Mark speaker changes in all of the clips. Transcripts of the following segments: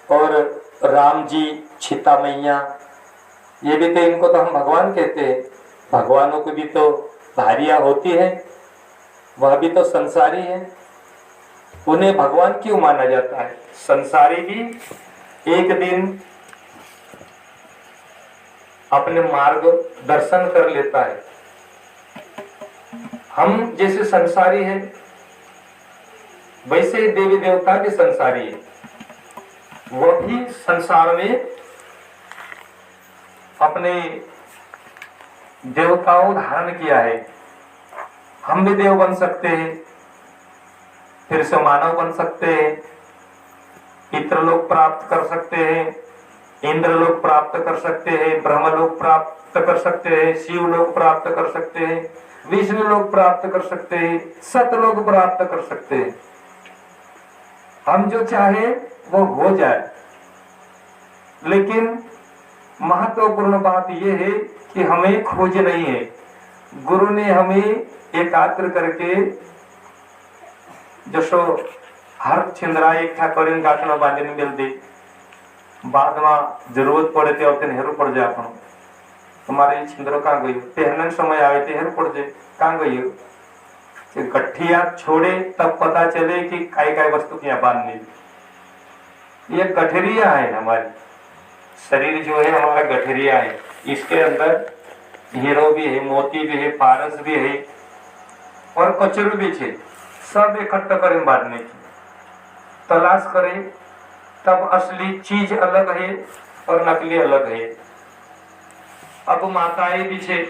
Speaker 1: और राम जी, सीता मैया, ये भी तो, इनको तो हम भगवान कहते हैं। भगवानों की भी तो भारियां होती है, वह भी तो संसारी है। उन्हें भगवान क्यों माना जाता है? संसारी भी एक दिन अपने मार्ग दर्शन कर लेता है। हम जैसे संसारी हैं, वैसे ही देवी देवता भी संसारी है। वह भी संसार में अपने देवताओं धारण किया है। हम भी देव बन सकते हैं, फिर से मानव बन सकते हैं, पितृलोक प्राप्त कर सकते हैं, इंद्रलोक प्राप्त कर सकते हैं, ब्रह्मलोक प्राप्त कर सकते हैं, शिवलोक प्राप्त कर सकते हैं, विष्णु लोक प्राप्त कर सकते हैं, सतलोक प्राप्त कर सकते हैं। हम जो चाहे वो हो जाए, लेकिन महत्वपूर्ण बात यह है कि हमें खोज नहीं है। गुरु ने हमें एकाग्र करके जसो हर छिंदरा एकठा करीने गांठना बांधीने मिल दे, बाद में जरूरत पड़े ते वखते हेरू पड़ जाए। आपण तुम्हारे छिंदरो कहाँ गयो, पहनने समय आवे ते हेरू पड़ जाए कहाँ गयो। कि गठिया छोड़े तब पता चले कि काय काय वस्तु क्या बांधनी। ये गठरिया है हमारी, शरीर जो है हमारा गठरिया है। इसके अंदर हीरो भी है, मोती भी है, पारस भी है और कचरू भी है। सब इकट्ठा करें बांधने की तलाश करें, तब असली चीज अलग है और नकली अलग है। अब माताएं भी है,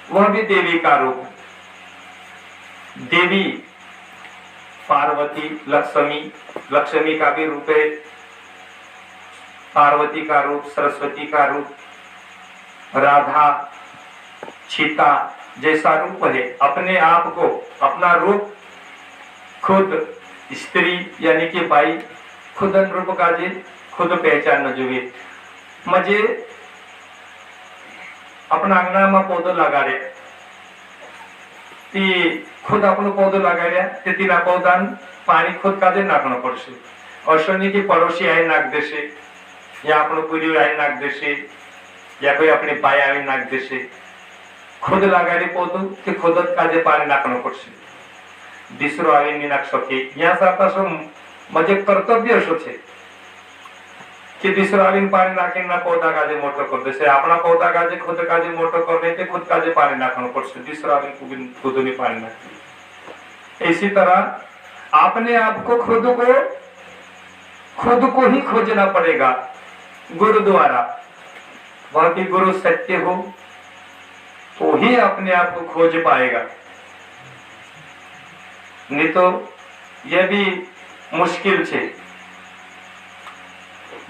Speaker 1: वह भी देवी का रूप। देवी पार्वती, लक्ष्मी, लक्ष्मी का भी रूप है, पार्वती का रूप, सरस्वती का रूप, राधा, सीता जैसा रूप है। अपने आप को, अपना रूप खुद स्त्री यानी कि बाई खुद रूप का जे खुद पहचान जोगे। मजे अपना आंगणा में पौधो लगाड़े, खुद अपनो पौधो लगाड़्या, तेना पौधा पानी खुद का नाखनो पड़शे। अश्वनी की पड़ोसी आई नाख देशे, या अपनो पूरी आई नाख देशे, या कोई अपनी बाई आई नाख देशे। खुद लगाड़ी पौधो कि खुद काजे पानी नाखनो पड़शे। दूसरो आई नहीं नाख सके। यहाँ साता सो मजे कर्तव्य शो छे कि दूसरो आवीने पानी नाखीने पौधा काजे मोटो कर देशे। अपना पौधा काजे खुद काजे मोटो कर देते, खुद काजे पानी नाखनो पड़शे। दूसरो आवीने खुद नहीं पानी नाखे। इसी तरह अपने आप को खुद को ही खोजना पड़ेगा गुरु द्वारा। वह की गुरु सत्य हो तो ही अपने आप को खोज पाएगा, नहीं तो यह भी मुश्किल छे।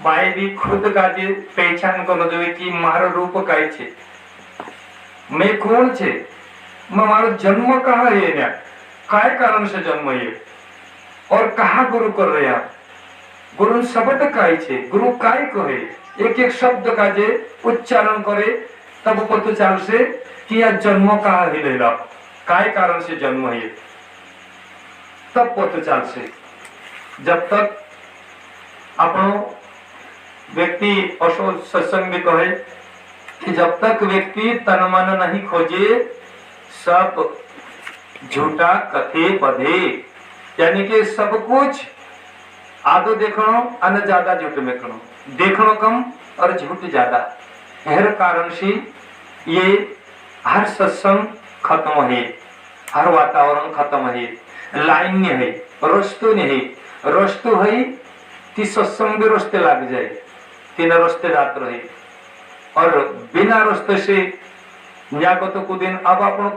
Speaker 1: भाई भी खुद का जे पहचान करनो जोईए कि मारो रूप काय छे, मैं कौन छे, मारो जन्म कहाँ है, ना काय कारण से जन्म है और कहाँ गुरु कर रहे हैं। गुरु शब्द काय छे, गुरु काय कहे, एक एक शब्द का जे उच्चारण करे तब पता चल से कि यह जन्म कहाँ है, काय कारण से जन्म है, तब पता चल से। जब तक अपनो व्यक्ति असो सत्संग भी कहे कि जब तक व्यक्ति तन मन नहीं खोजे सब झूठा कथे बधे, यानी कि सब कुछ आधो देखनो और ज्यादा झूठ में करो, देखनो कम और झूठ ज्यादा। हर कारण से ये हर सत्संग खत्म है, हर वातावरण खत्म है, लाइन नहीं है, रस्तु नहीं है। रस्तु है कि सत्संग भी रस्ते लग जाए, तीन रस्ते जात रहे और बिना रस्ते से न्यागत को दिन। अब अपन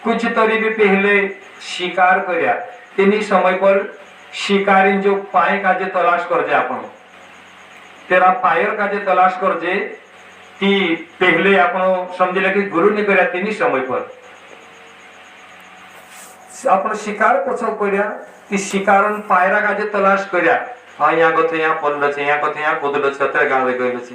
Speaker 1: कुछ तरी भी पहले शिकार करया, तीनी समय पर शिकारी जो पाए का जे तलाश कर जे, अपन तेरा पायर का जे तलाश कर जे कि पहले अपन समझे कि गुरु ने करया, तीनी समय पर अपन शिकार पछो करया कि शिकारन पायरा का जे तलाश करया। हाँ यहाँ गथे यहाँ पल्लो छे, यहाँ गथे यहाँ कूदलो छे, अत्यारे गावे गयो छे।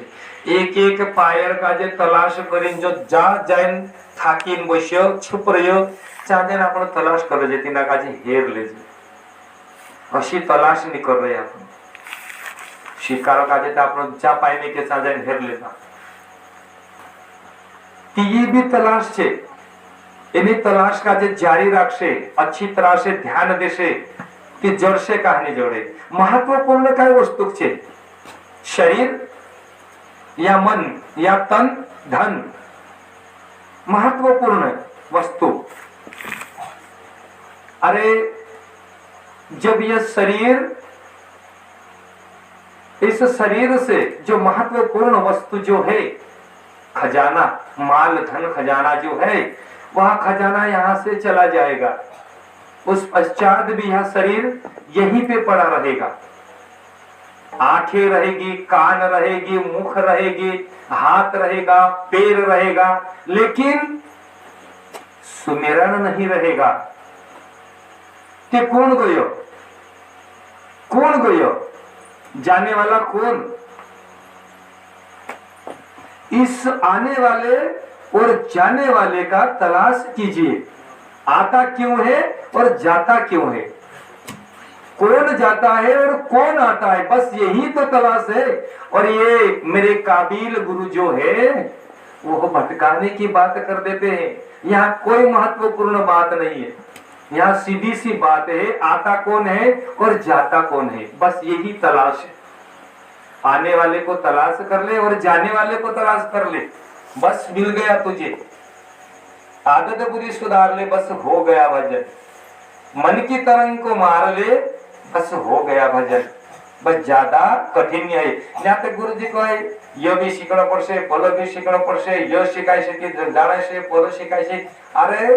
Speaker 1: एक एक पायर का जे तलाश करीन जो जा जाइन थाकीन बस्यो छुप रह्यो, चांदेन आपण तलाश करे जे तीना का जे हेर लेजे। अशी तलाश नहीं कर रहे अपन। શિકારો કાજે તો આપણો જા પાઈને કે સાજે घेर लेता कि ये भी तलाश છે એની તલાશ કાજે જારી રાખશે अच्छी तरह से ध्यान देશે कि जोड़से कहानी जोड़े महत्वपूर्ण काय वस्तु છે शरीर या मन या तन धन महत्वपूर्ण वस्तु। अरे जब यह शरीर इस शरीर से जो महत्वपूर्ण वस्तु जो है खजाना माल धन खजाना जो है वह खजाना यहाँ से चला जाएगा, उस पश्चात भी यह शरीर यहीं पे पड़ा रहेगा। आंखें रहेगी, कान रहेगी, मुख रहेगी, हाथ रहेगा, पैर रहेगा, लेकिन सुमिरन नहीं रहेगा। ते कौन गयो, कौन गयो, जाने वाला कौन? इस आने वाले और जाने वाले का तलाश कीजिए। आता क्यों है और जाता क्यों है, कौन जाता है और कौन आता है, बस यही तो तलाश है। और ये मेरे काबिल गुरु जो है वो भटकाने की बात कर देते हैं। यहाँ कोई महत्वपूर्ण बात नहीं है, यहाँ सीधी सी बात है, आता कौन है और जाता कौन है, बस यही तलाश है। आने वाले को तलाश कर ले और जाने वाले को तलाश कर ले, बस मिल गया तुझे। आदत बुरी सुधार ले, बस हो गया भजन। मन की तरंग को मार ले, बस हो गया भजन। बस ज्यादा कठिन है। यहाँ तक गुरु जी को यो भी सीखना पड़શે, पोलो भी सीखना पड़શે, यो शिकाय છે कि जाने से पोलो शिकाय છે। अरे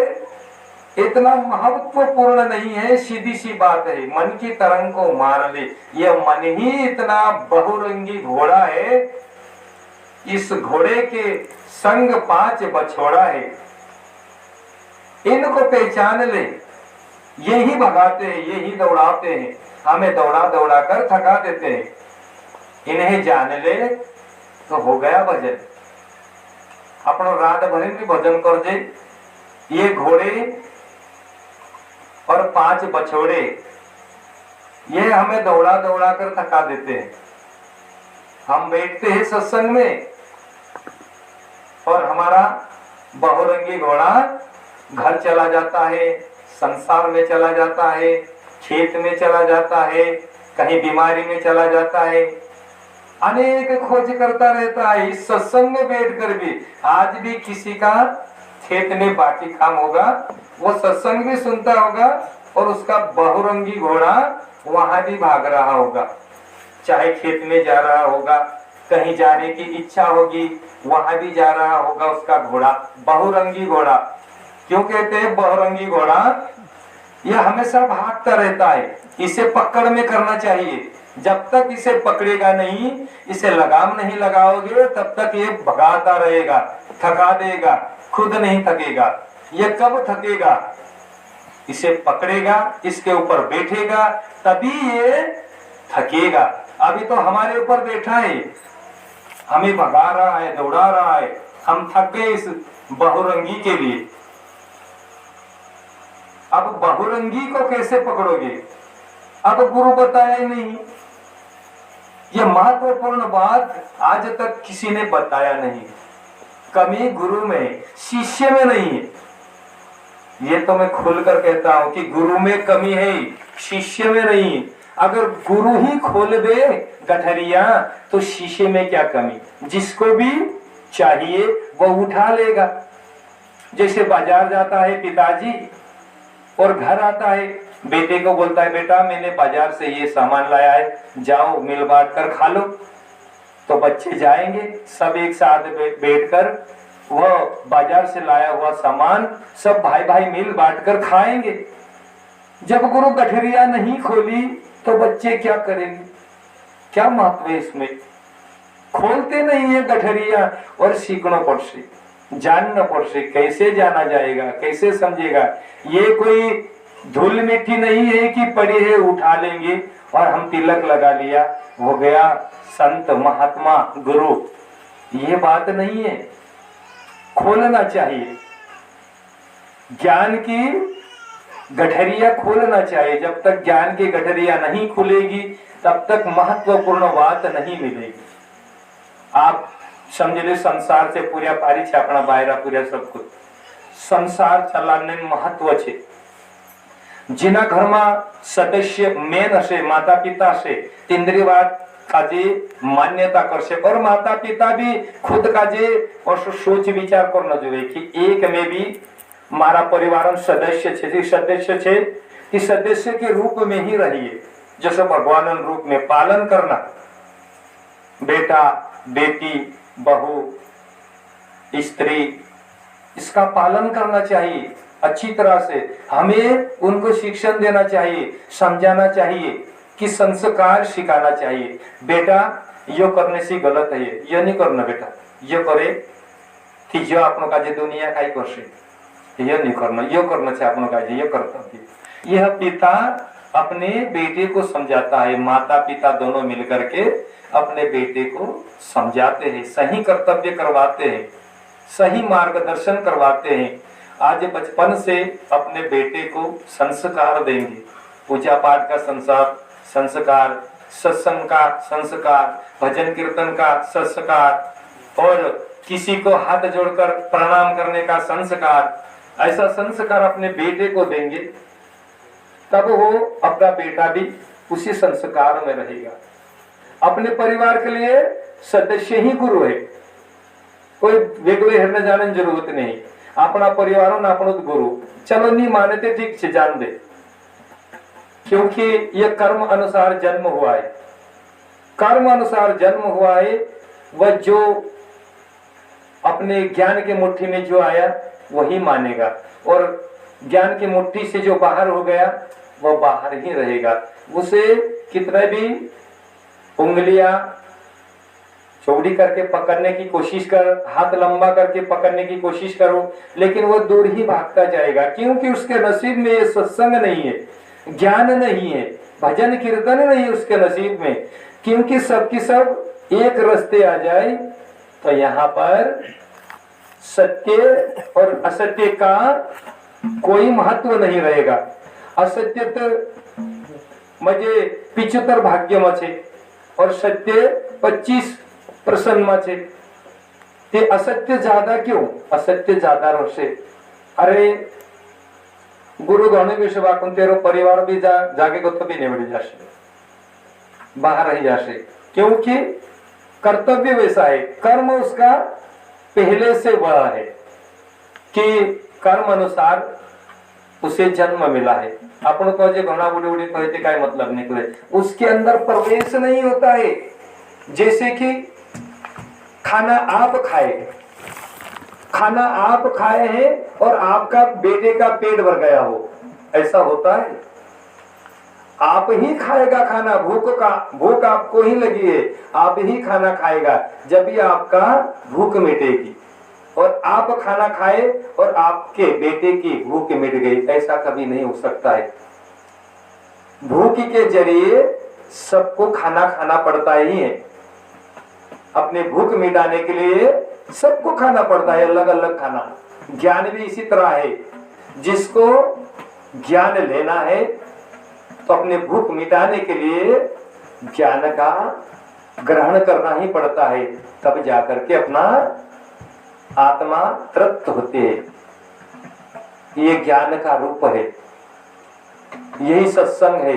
Speaker 1: इतना महत्वपूर्ण नहीं है, सीधी सी बात है, मन की तरंग को मार ले। यह मन ही इतना बहुरंगी घोड़ा है, इस घोड़े के संग 5 बछोड़ा है, इनको पहचान ले। यही भगाते हैं, यही दौड़ाते हैं, हमें दौड़ा दौड़ा कर थका देते हैं। इन्हें जान ले तो हो गया भजन। अपनो रात भर भी भजन कर दे। ये घोड़े और 5 बछोड़े ये हमें दौड़ा दौड़ा कर थका देते हैं। हम बैठते हैं सत्संग में और हमारा बहुरंगी घोड़ा घर चला जाता है, संसार में चला जाता है, खेत में चला जाता है, कहीं बीमारी में चला जाता है, अनेक खोज करता रहता है। इस सत्संग में बैठकर भी आज भी किसी का खेत में बाकी काम होगा, वो सत्संग भी सुनता होगा और उसका बहुरंगी घोड़ा वहां भी भाग रहा होगा। चाहे खेत में जा रहा होगा, कहीं जाने की इच्छा होगी, वहां भी जा रहा होगा उसका घोड़ा, बहुरंगी घोड़ा। क्यों कहते हैं बहुरंगी घोड़ा? यह हमेशा भागता रहता है, इसे पकड़ में करना चाहिए। जब तक इसे पकड़ेगा नहीं, इसे लगाम नहीं लगाओगे, तब तक ये भगाता रहेगा, थका देगा, खुद नहीं थकेगा। ये कब थकेगा? इसे पकड़ेगा, इसके ऊपर बैठेगा, तभी ये थकेगा। अभी तो हमारे ऊपर बैठा है, हमें भगा रहा है, दौड़ा रहा है, हम थक गए इस बहुरंगी के लिए। अब बहुरंगी को कैसे पकड़ोगे? अब गुरु बताया नहीं। यह महत्वपूर्ण बात आज तक किसी ने बताया नहीं। कमी गुरु में, शिष्य में नहीं है। ये तो मैं खुलकर कहता हूं कि गुरु में कमी है, शिष्य में नहीं। अगर गुरु ही खोल दे गठरिया तो शिष्य में क्या कमी? जिसको भी चाहिए वो उठा लेगा। जैसे बाजार जाता है पिताजी और घर आता है, बेटे को बोलता है बेटा मैंने बाजार से ये सामान लाया है, जाओ मिल बांट कर खा लो। तो बच्चे जाएंगे, सब एक साथ बैठकर वह बाजार से लाया हुआ सामान सब भाई भाई मिल बांट कर खाएंगे। जब गुरु गठरिया नहीं खोली तो बच्चे क्या करेंगे? क्या महत्व है इसमें? खोलते नहीं है गठरिया और सीखना पड़से, जानना पड़से। कैसे जाना जाएगा, कैसे समझेगा? ये कोई धूल मिट्टी नहीं है कि पड़ी है उठा लेंगे और हम तिलक लगा लिया, हो गया संत महात्मा गुरु। ये बात नहीं है, खोलना चाहिए। ज्ञान की गठरिया खोलना चाहिए। जब तक ज्ञान की गठरिया नहीं खुलेगी, तब तक महत्वपूर्ण बात नहीं मिलेगी। आप समझ लो संसार से पूरा पारी छे, अपना बायरा पूरा सब कुछ संसार चलाने महत्व छे। जिना घर में सदस्य मेन हशे, माता पिता हशे, तेंद्री बात काजे मान्यता करशे और माता पिता भी खुद काजे और सोच विचार करना जोए कि एक में भी मारा परिवार सदस्य छे, सदस्य छे कि सदस्य के रूप में ही रहिए। जैसे भगवान रूप में पालन करना, बेटा बेटी बहू स्त्री, इसका पालन करना चाहिए अच्छी तरह से। हमें उनको शिक्षण देना चाहिए, समझाना चाहिए कि संस्कार सिखाना चाहिए। बेटा यो करने से गलत है, ये नहीं करना बेटा, ये करे कि जो आपनो का दुनिया का ही करसे, ये नहीं करना, ये करना चाहिए आपनो का ये कर्तव्य। यह पिता अपने बेटे को समझाता है, माता पिता दोनों मिलकर के अपने बेटे को समझाते हैं, सही कर्तव्य करवाते हैं, सही मार्गदर्शन करवाते हैं। आज बचपन से अपने बेटे को संस्कार देंगे, पूजा पाठ का संस्कार, सत्संग का संस्कार, भजन कीर्तन का संस्कार और किसी को हाथ जोड़कर प्रणाम करने का संस्कार, ऐसा संस्कार अपने बेटे को देंगे, तब वो अपना बेटा भी उसी संस्कार में रहेगा। अपने परिवार के लिए सदस्य ही गुरु है, कोई वेगळे हेरने जाने की जरूरत नहीं। अपना परिवार ना अपनो गुरु, चलो नहीं मानते ठीक से जान दे, क्योंकि यह कर्म अनुसार जन्म हुआ है, कर्म अनुसार जन्म हुआ है। वह जो अपने ज्ञान के मुट्ठी में जो आया वही मानेगा, और ज्ञान की मुट्ठी से जो बाहर हो गया वह बाहर ही रहेगा। उसे कितने भी उंगलियां चौड़ी करके पकड़ने की कोशिश कर, हाथ लंबा करके पकड़ने की कोशिश करो, लेकिन वो दूर ही भागता जाएगा, क्योंकि उसके नसीब में ये सत्संग नहीं है, ज्ञान नहीं है, भजन कीर्तन नहीं है उसके नसीब में। क्योंकि सबकी सब एक रास्ते आ जाए तो यहाँ पर सत्य और असत्य का कोई महत्व नहीं रहेगा। असत्य तो मजे 75 भाग्य में छे और सत्य 25% में छे। ते असत्य ज्यादा क्यों? असत्य ज्यादा रहशे। अरे गुरु घणो विषय वाकून तेरो परिवार भी जागे को तो भी निवड़ी जाशे, बाहर रह जाशे, क्योंकि कर्तव्य वैसा है, कर्म उसका पहले से वह है कि कर्म अनुसार उसे जन्म मिला है। अपन को जो घना बुढ़ी बुढ़ी कहते का मतलब निकले, उसके अंदर प्रवेश नहीं होता है। जैसे कि खाना आप खाए, खाना आप खाए हैं और आपका बेटे का पेट भर गया हो, ऐसा होता है? आप ही खाएगा खाना, भूख आपको ही लगी है, आप ही खाना खाएगा, जब भी आपका भूख मिटेगी। और आप खाना खाए और आपके बेटे की भूख मिट गई, ऐसा कभी नहीं हो सकता है। भूख के जरिए सबको खाना खाना पड़ता ही है, अपने भूख मिटाने के लिए सबको खाना पड़ता है, अलग अलग खाना। ज्ञान भी इसी तरह है, जिसको ज्ञान लेना है तो अपने भूख मिटाने के लिए ज्ञान का ग्रहण करना ही पड़ता है, तब जाकर के अपना आत्मा तृप्त होती है। ये ज्ञान का रूप है, यही सत्संग है।